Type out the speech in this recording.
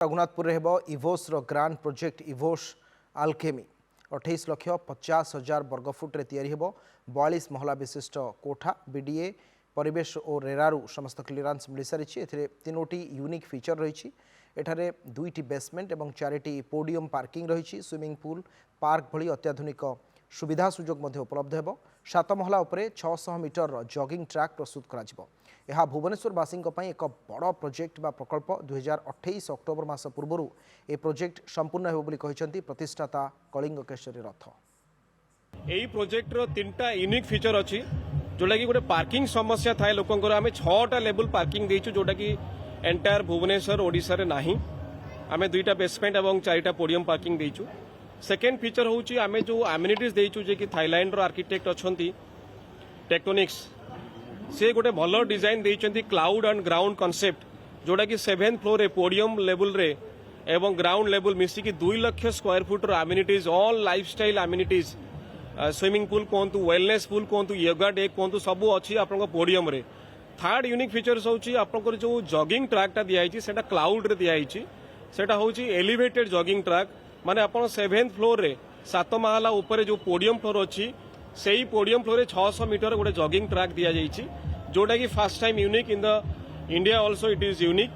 Raghunathpur इवोस grand project इवोस आल्केमी 28,50,000 वर्गफुट्रे या 42 महला विशिष्ट कोठा बीडीए परिवेश और रेरारू समस्त क्लीयरेंस मिल सारी तीनोटी यूनिक फीचर रही एठारे 2टी बेसमेंट और 4टी पोडियम पार्किंग रही स्विमिंग पूल पार्क भली अत्याधुनिक सुविधा सुजोग उपलब्ध हो 7 महला उपरे 600 मीटर जॉगिंग ट्रैक प्रस्तुत करा भुवनेश्वरवासी एक बड़ प्रोजेक्ट बा प्रकल्प 2028 अक्टोबर मास पूर्व ए प्रोजेक्ट संपूर्ण हो प्रतिष्ठाता कलिंग केशरी रथ। यही प्रोजेक्ट रो 3टा यूनिक फीचर अच्छी जोटा कि गोटे पार्किंग समस्या थाए लोकंकर आम 6टा लेवल पार्किंग देचु जोटा कि एंटायर भुवनेश्वर ओडिशा रे नाही आम 2टा बेसमेंट और 4टा पोडियम पार्किंग देचु। सेकेंड फीचर होची आमे जो एमिनिटीज देचु जे कि थाईलैंड रो आर्किटेक्ट अछंती टेक्टोनिक्स से गोटे भल डिजाइन देइचंती क्लाउड एंड ग्राउंड कॉन्सेप्ट जोटा कि 7th फ्लोर रे पोडियम लेवल रे एवं ग्राउंड लेवल मिसी कि 2 लाख स्क्वायर फुट रो amenities all lifestyle amenities swimming pool कहतु वेलनेस पूल कहतु योगा डे कहतु सब अच्छी आपन पोडियम रे। थर्ड यूनिक फीचर्स होची आपन जो जॉगिंग ट्रैकटा दियाई सेटा क्लाउड रे दियाई सेटा होची एलिवेटेड जॉगिंग ट्रैक माने आपन 7th फ्लोर रे 7 महला ऊपर जो पोडियम फ्लोर अच्छी से ही पोडियम फ्लोर 600 मीटर गोटे जॉगिंग ट्रैक दिया जाइए जोटा कि first time unique in the India also it is unique.